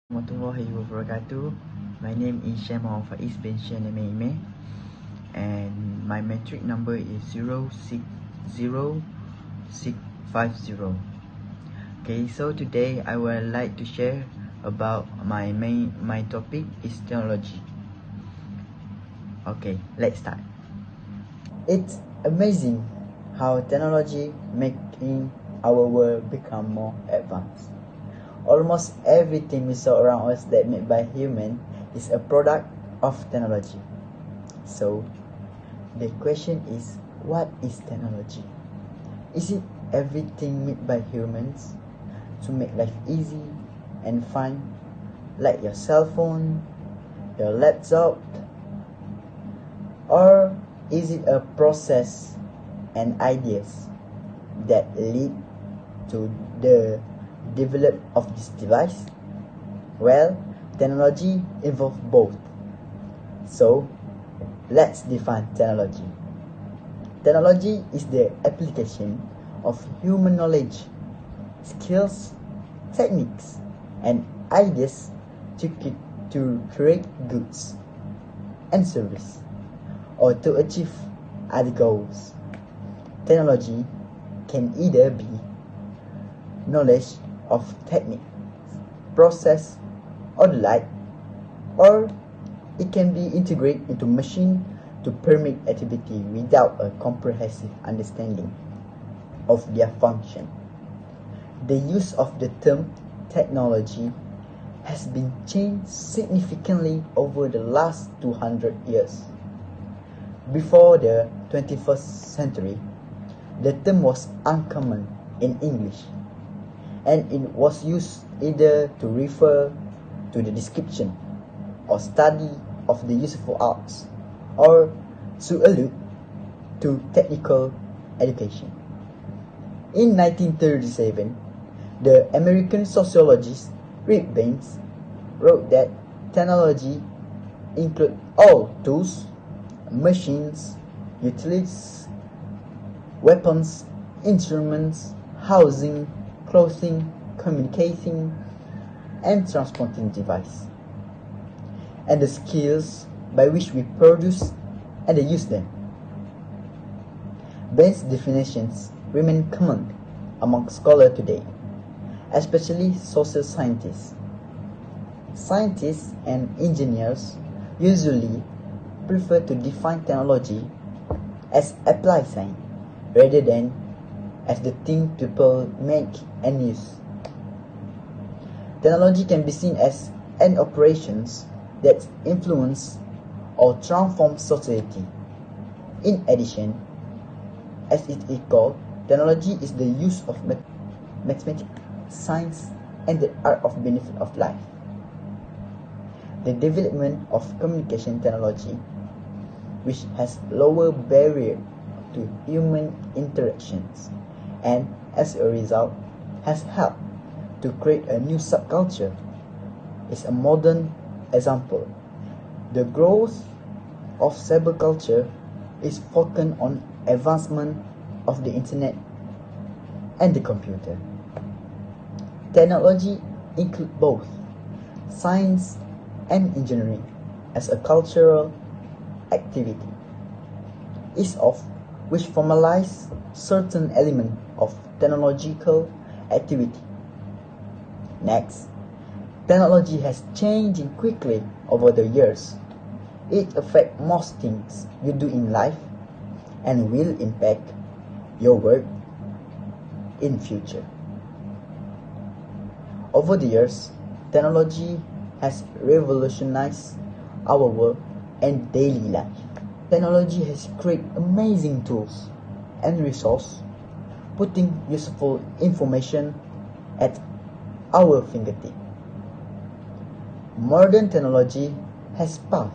Warahmatullahi wabarakatuh. My name is Syamah Faiz bin Shanamaime and my metric number is 060650. Okay, so today I would like to share about my topic is technology. Okay, let's start. It's amazing how technology making our world become more advanced. Almost everything we saw around us that made by human is a product of technology. So, the question is, what is technology? Is it everything made by humans to make life easy and fun, like your cell phone, your laptop? Or is it a process and ideas that lead to the development of this device? Well, technology involves both. So, let's define technology. Technology is the application of human knowledge, skills, techniques, and ideas to create goods and service, or to achieve other goals. Technology can either be knowledge of technique, process, or the like, or it can be integrated into machine to permit activity without a comprehensive understanding of their function. The use of the term technology has been changed significantly over the last 200 years. Before the 21st century, the term was uncommon in English, and it was used either to refer to the description or study of the useful arts, or to allude to technical education. In 1937, the American sociologist Rick Baines wrote that technology includes all tools, machines, utilities, weapons, instruments, housing, clothing, communicating, and transporting device, and the skills by which we produce and use them. Baines' definitions remain common among scholars today, especially social scientists. Scientists and engineers usually prefer to define technology as applied science rather than as the thing people make and use. Technology can be seen as an operations that influence or transform society. In addition, as it is called, technology is the use of mathematics, science, and the art of benefit of life. The development of communication technology, which has lower barrier to human interactions, and as a result has helped to create a new subculture, is a modern example. The growth of cyberculture is focused on advancement of the internet and the computer. Technology includes both science and engineering as a cultural activity, each of which formalize certain element of technological activity. Next, technology has changed quickly over the years. It affects most things you do in life and will impact your work in future. Over the years, technology has revolutionized our work and daily life. Technology has created amazing tools and resources, putting useful information at our fingertips. Modern technology has paved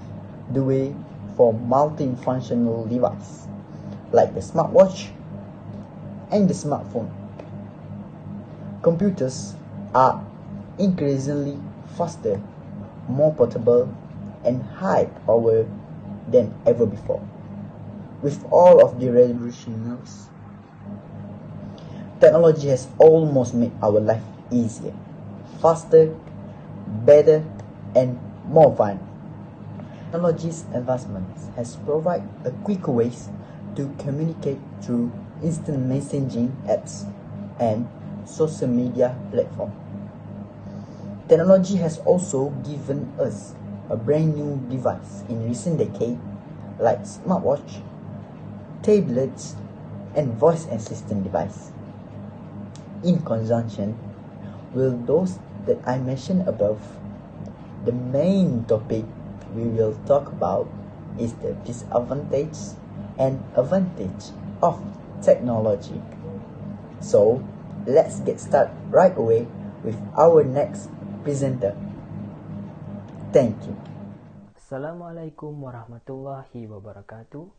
the way for multifunctional devices like the smartwatch and the smartphone. Computers are increasingly faster, more portable, and high power than ever before. With all of the revolutions, technology has almost made our life easier, faster, better, and more fun. Technology's advancements has provided a quicker ways to communicate through instant messaging apps and social media platforms. Technology has also given us a brand new device in recent decades like smartwatch, tablets, and voice assistant device. In conjunction with those that I mentioned above, the main topic we will talk about is the disadvantage and advantage of technology. So let's get started right away with our next presenter. Thank you. Assalamualaikum warahmatullahi wabarakatuh.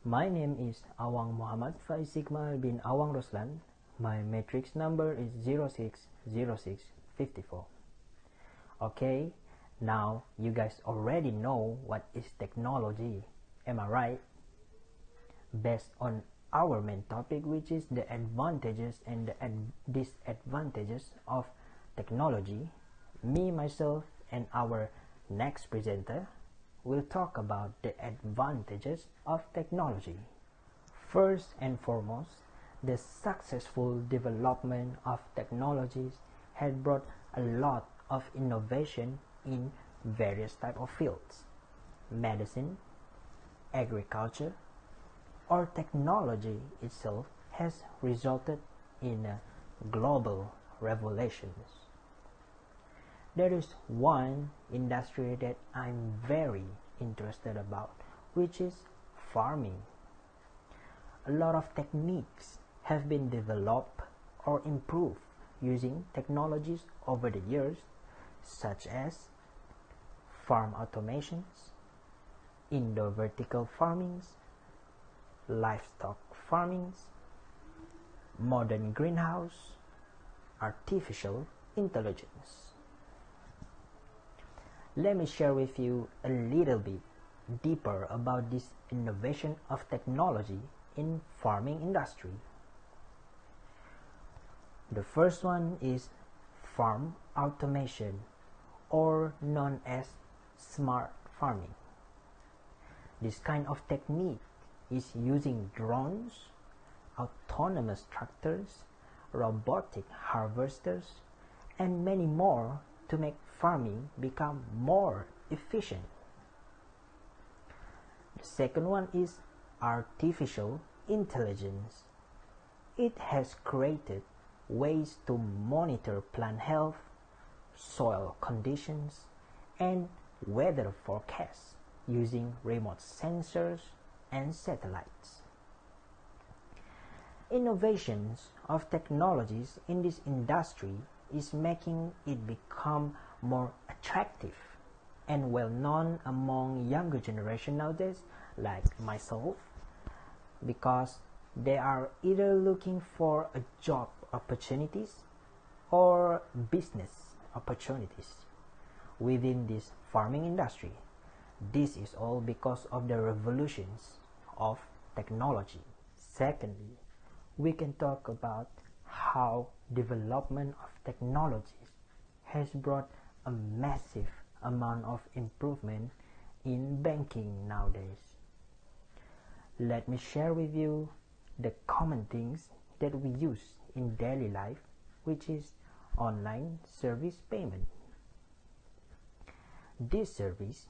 My name is Awang Muhammad Faiz Iqmal bin Awang Roslan. My matrix number is 060654. Okay, now you guys already know what is technology, am I right? Based on our main topic, which is the advantages and the disadvantages of technology, me, myself, and our next presenter will talk about the advantages of technology. First and foremost, the successful development of technologies has brought a lot of innovation in various types of fields. Medicine, agriculture, or technology itself has resulted in global revolutions. There is one industry that I'm very interested about, which is farming. A lot of techniques have been developed or improved using technologies over the years, such as farm automations, indoor vertical farmings, livestock farmings, modern greenhouse, artificial intelligence. Let me share with you a little bit deeper about this innovation of technology in farming industry. The first one is farm automation, or known as smart farming. This kind of technique is using drones, autonomous tractors, robotic harvesters, and many more to make farming become more efficient. The second one is artificial intelligence. It has created ways to monitor plant health, soil conditions, and weather forecasts using remote sensors and satellites. Innovations of technologies in this industry is making it become more attractive and well known among younger generation nowadays, like myself, because they are either looking for a job opportunities or business opportunities within this farming industry. This is all because of the revolutions of technology. Secondly, we can talk about how development of technologies has brought a massive amount of improvement in banking nowadays. Let me share with you the common things that we use in daily life, which is online service payment. This service,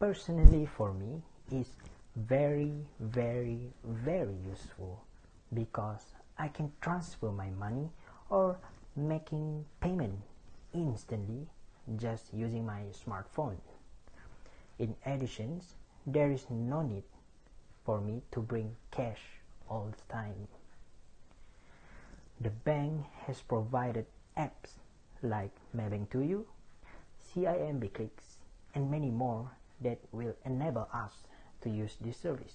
personally for me, is very useful because I can transfer my money or making payment instantly just using my smartphone. In addition, there is no need for me to bring cash all the time. The bank has provided apps like Maybank to You, CIMB Clicks, and many more that will enable us to use this service.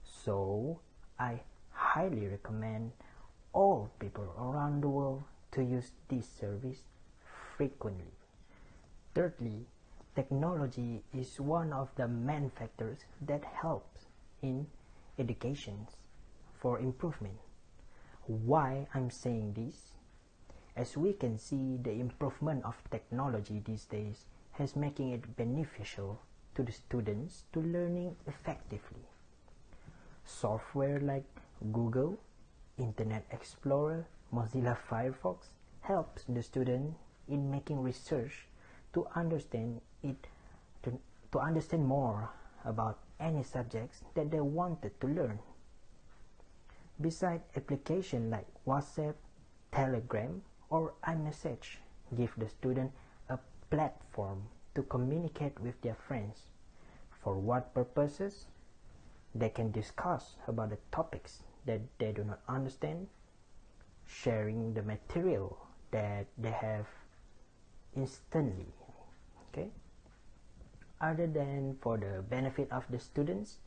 So I highly recommend all people around the world to use this service frequently. Thirdly, technology is one of the main factors that helps in education for improvement. Why I'm saying this? As we can see, the improvement of technology these days has making it beneficial to the students to learning effectively. Software like Google, Internet Explorer, Mozilla Firefox helps the student in making research to understand to understand more about any subjects that they wanted to learn. Besides, applications like WhatsApp, Telegram, or iMessage give the student a platform to communicate with their friends. For what purposes? They can discuss about the topics that they do not understand, sharing the material that they have instantly. Okay? Other than for the benefit of the students,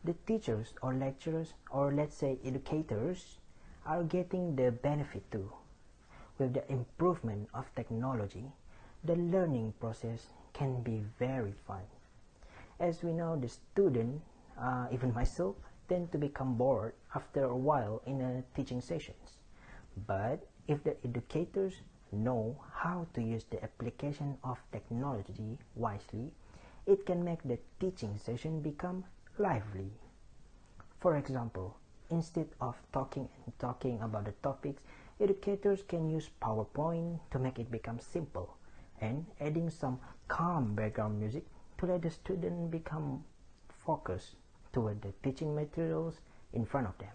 the teachers or lecturers, or let's say educators, are getting the benefit too. With the improvement of technology, the learning process can be very fun. As we know, the student, even myself, tend to become bored after a while in teaching sessions. But if the educators know how to use the application of technology wisely, it can make the teaching session become lively. For example, instead of talking about the topics, educators can use PowerPoint to make it become simple, and adding some calm background music to let the student become focused toward the teaching materials in front of them.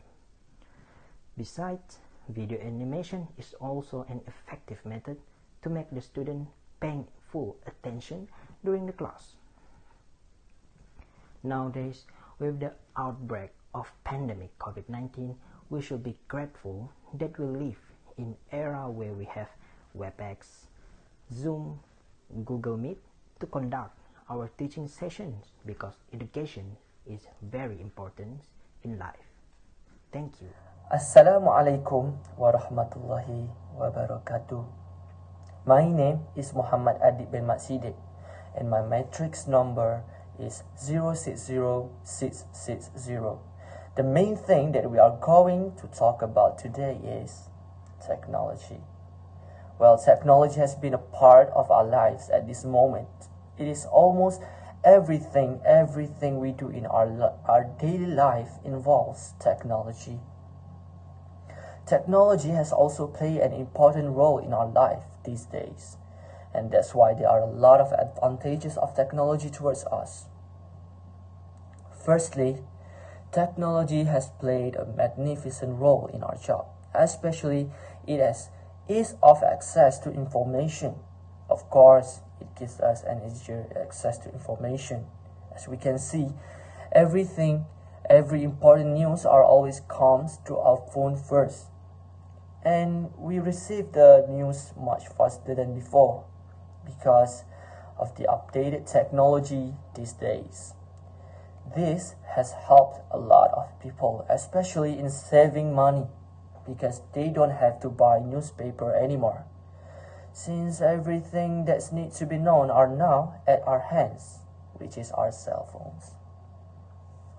Besides, video animation is also an effective method to make the student paying full attention during the class. Nowadays, with the outbreak of pandemic COVID-19, we should be grateful that we live in era where we have WebEx, Zoom, Google Meet to conduct our teaching sessions, because education is very important in life. Thank you. Assalamualaikum warahmatullahi wabarakatuh. My name is Muhammad Adib bin Maksidik, and my matrix number is 060660. The main thing that we are going to talk about today is technology. Well, technology has been a part of our lives at this moment. It is almost everything we do in our daily life involves technology. Technology has also played an important role in our life these days, and that's why there are a lot of advantages of technology towards us. Firstly, technology has played a magnificent role in our job, especially it has ease of access to information. Of course, it gives us an easier access to information. As we can see, every important news are always comes to our phone first, and we receive the news much faster than before because of the updated technology these days. This has helped a lot of people, especially in saving money, because they don't have to buy newspaper anymore, since everything that needs to be known are now at our hands, which is our cell phones,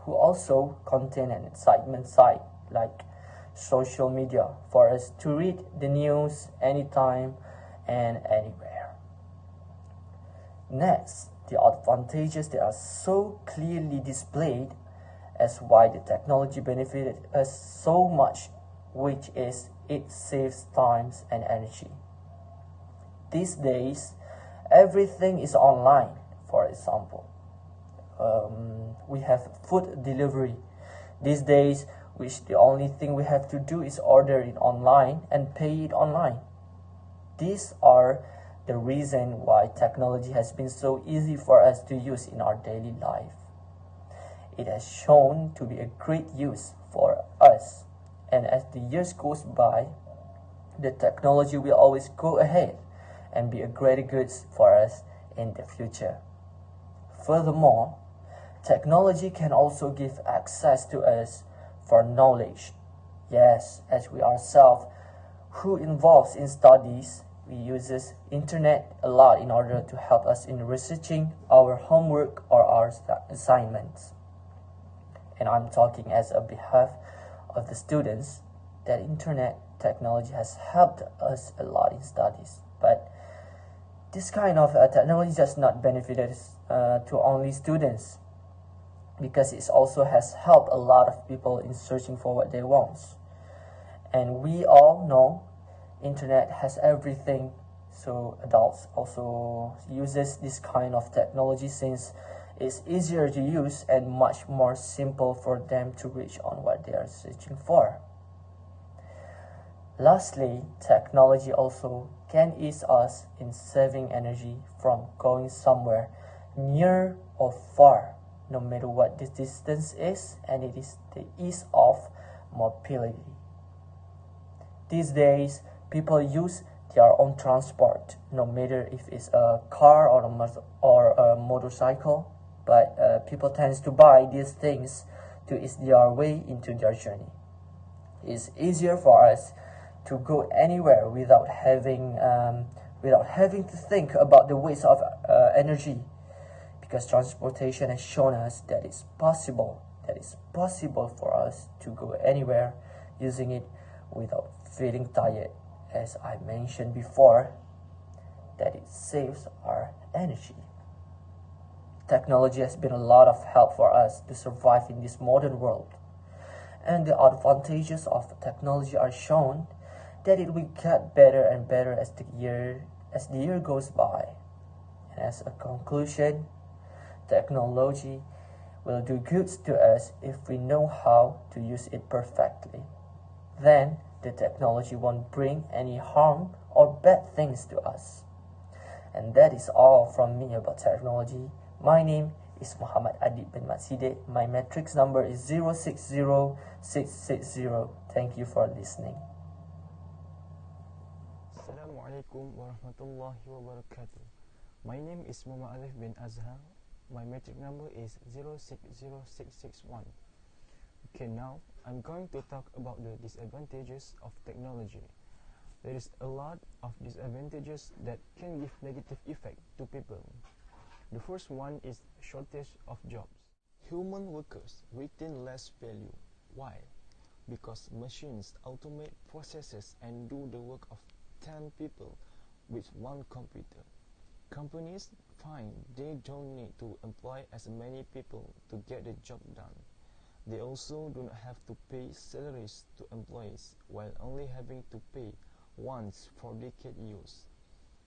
who also contain an excitement site like social media for us to read the news anytime and anywhere. Next, the advantages that are so clearly displayed as why the technology benefited us so much, which is it saves time and energy. These days, everything is online. For example, we have food delivery these days, which the only thing we have to do is order it online and pay it online. These are the reason why technology has been so easy for us to use in our daily life. It has shown to be a great use for us, and as the years goes by, the technology will always go ahead and be a greater goods for us in the future. Furthermore, technology can also give access to us for knowledge. Yes, as we ourselves who involves in studies, we uses internet a lot in order to help us in researching our homework or our assignments. And I'm talking as a behalf of the students that internet technology has helped us a lot in studies, but this kind of technology does not benefit us to only students, because it also has helped a lot of people in searching for what they want. And we all know internet has everything, so adults also uses this kind of technology since it's easier to use and much more simple for them to reach on what they are searching for. Lastly, technology also can ease us in saving energy from going somewhere near or far, no matter what the distance is, and it is the ease of mobility. These days, people use their own transport, no matter if it's a car or a motorcycle, but people tend to buy these things to ease their way into their journey. It's easier for us to go anywhere without having to think about the waste of energy, because transportation has shown us that it's possible for us to go anywhere using it without feeling tired, as I mentioned before, that it saves our energy. Technology has been a lot of help for us to survive in this modern world, and the advantages of technology are shown that it will get better and better as the year goes by. And as a conclusion, technology will do good to us if we know how to use it perfectly. Then the technology won't bring any harm or bad things to us. And that is all from me about technology. My name is Muhammad Adib bin Matside. My matrix number is 060660. Thank you for listening. Assalamualaikum warahmatullahi wabarakatuh. My name is Muhammad Alif bin Azhar. My metric number is 060661. Okay, now I'm going to talk about the disadvantages of technology. There is a lot of disadvantages that can give negative effect to people. The first one is shortage of jobs. Human workers retain less value. Why? Because machines automate processes and do the work of 10 people with one computer. Companies find they don't need to employ as many people to get the job done. They also do not have to pay salaries to employees while only having to pay once for decade use.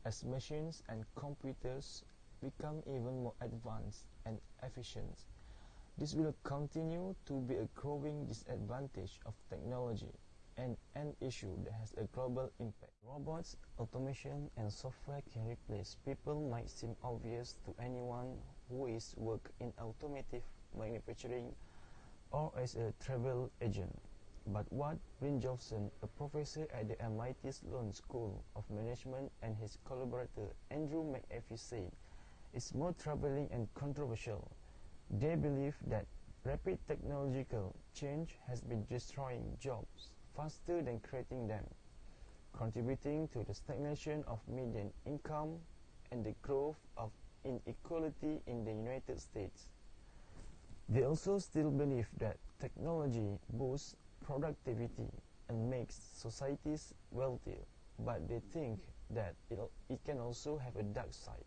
As machines and computers become even more advanced and efficient, this will continue to be a growing disadvantage of technology and an issue that has a global impact. Robots, automation, and software can replace people might seem obvious to anyone who is work in automotive manufacturing or as a travel agent. But what Brynjolfsson, a professor at the MIT Sloan School of Management, and his collaborator Andrew McAfee said is more troubling and controversial. They believe that rapid technological change has been destroying jobs faster than creating them, contributing to the stagnation of median income and the growth of inequality in the United States. They also still believe that technology boosts productivity and makes societies wealthier, but they think that it can also have a dark side.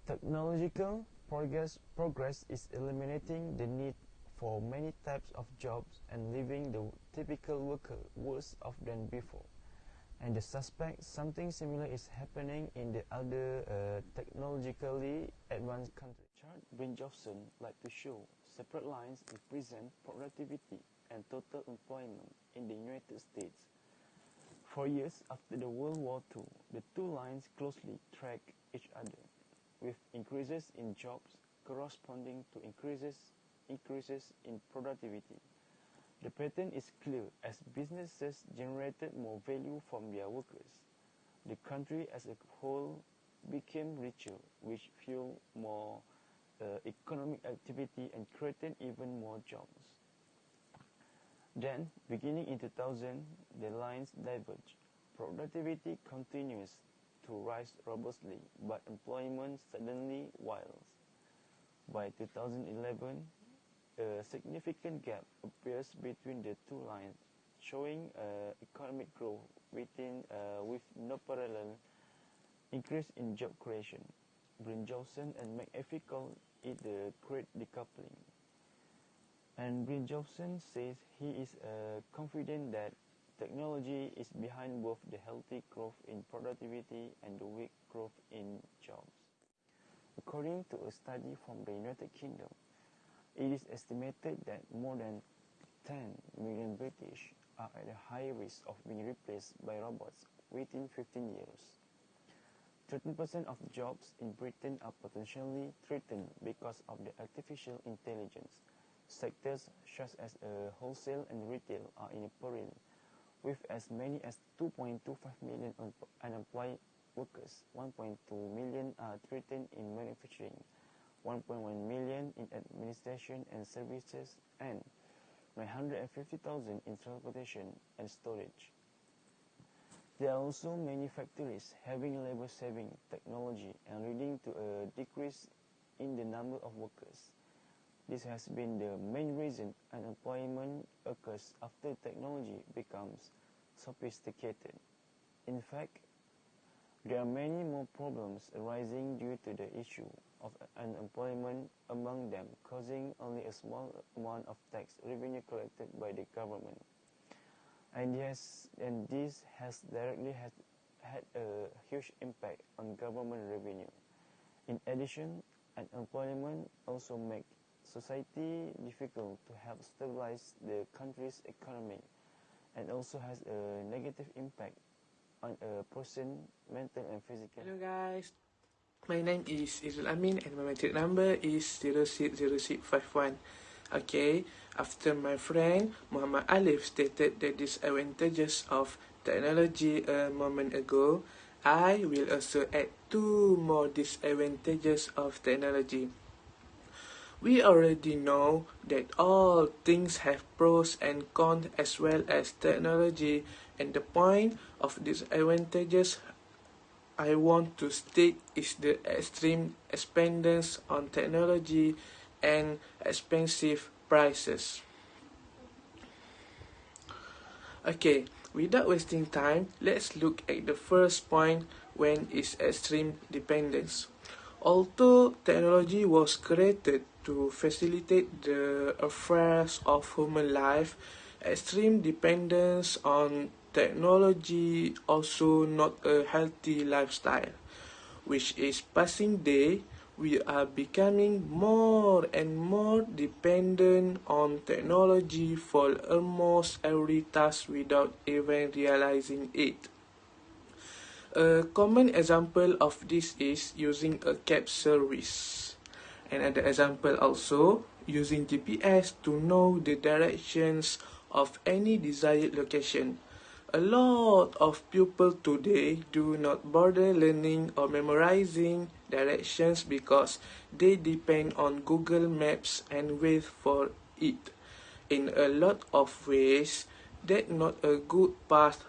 Technological progress is eliminating the need for many types of jobs and leaving the typical worker worse off than before. And they suspect something similar is happening in the other technologically advanced countries. Chart Brynjolfsson like to show separate lines represent productivity and total employment in the United States. For years after the World War II, the two lines closely track each other, with increases in jobs corresponding to increases in productivity. The pattern is clear as businesses generated more value from their workers. The country as a whole became richer, which fueled more economic activity and created even more jobs. Then, beginning in 2000, the lines diverge. Productivity continues to rise robustly, but employment suddenly wills. By 2011, a significant gap appears between the two lines, showing economic growth with no parallel increase in job creation. Bryn-Jolson and McAfee call it the Great Decoupling. And Bryn-Jolson says he is confident that technology is behind both the healthy growth in productivity and the weak growth in jobs. According to a study from the United Kingdom, it is estimated that more than 10 million British are at a high risk of being replaced by robots within 15 years. 13% of jobs in Britain are potentially threatened because of the artificial intelligence. Sectors such as wholesale and retail are in peril, with as many as 2.25 million unemployed workers. 1.2 million are threatened in manufacturing, 1.1 million in administration and services, and 950,000 in transportation and storage. There are also many factories having labor-saving technology and leading to a decrease in the number of workers. This has been the main reason unemployment occurs after technology becomes sophisticated. In fact, there are many more problems arising due to the issue of unemployment, among them causing only a small amount of tax revenue collected by the government. And this has directly had a huge impact on government revenue. In addition, unemployment also makes society difficult to help stabilize the country's economy and also has a negative impact on a person's mental and physical. Hello guys, my name is Izul Amin and my metric number is 060651. Okay, after my friend Muhammad Alif stated the disadvantages of technology a moment ago, I will also add 2 more disadvantages of technology. We already know that all things have pros and cons as well as technology, and the point of disadvantages I want to state is the extreme dependence on technology and expensive prices. Okay, without wasting time, let's look at the first point, when is extreme dependence. Although technology was created to facilitate the affairs of human life, extreme dependence on technology also not a healthy lifestyle, which is passing day. We are becoming more and more dependent on technology for almost every task without even realizing it. A common example of this is using a cab service. Another example also, using GPS to know the directions of any desired location. A lot of people today do not bother learning or memorizing directions because they depend on Google Maps and wait for it. In a lot of ways, that's not a good path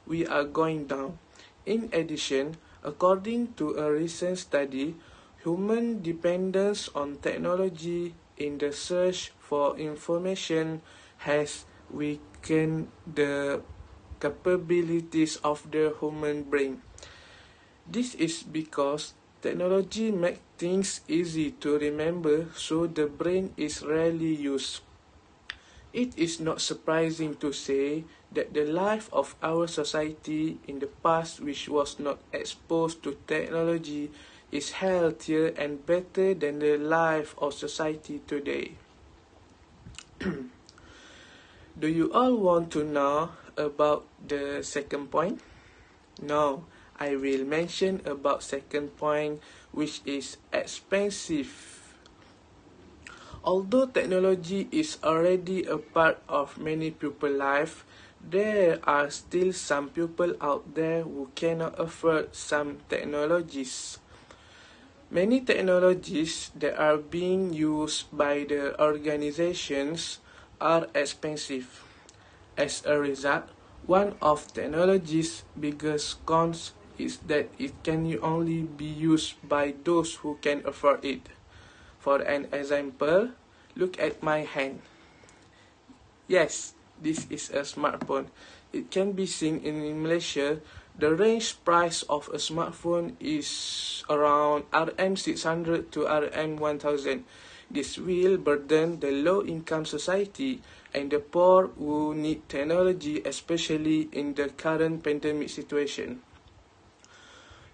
we are going down. In addition, according to a recent study, human dependence on technology in the search for information has weakened the capabilities of the human brain. This is because technology makes things easy to remember, so the brain is rarely used. It is not surprising to say that the life of our society in the past, which was not exposed to technology, is healthier and better than the life of society today. Do you all want to know about the second point? No, I will mention about second point, which is expensive. Although technology is already a part of many people's life, there are still some people out there who cannot afford some technologies. Many technologies that are being used by the organizations are expensive. As a result, one of technology's biggest cons is that it can only be used by those who can afford it. For an example, look at my hand. Yes, this is a smartphone. It can be seen in Malaysia. The range price of a smartphone is around Rm600 to Rm1000. This will burden the low-income society and the poor who need technology, especially in the current pandemic situation.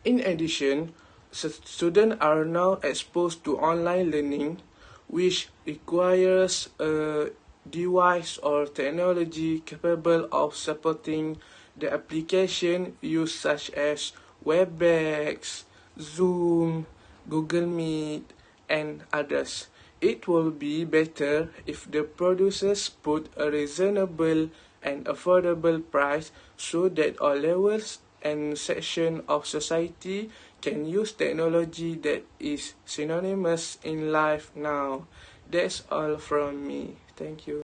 In addition, students are now exposed to online learning, which requires a device or technology capable of supporting the application used such as Webex, Zoom, Google Meet, and others. It will be better if the producers put a reasonable and affordable price so that all levels and sections of society can use technology that is synonymous in life now. That's all from me. Thank you.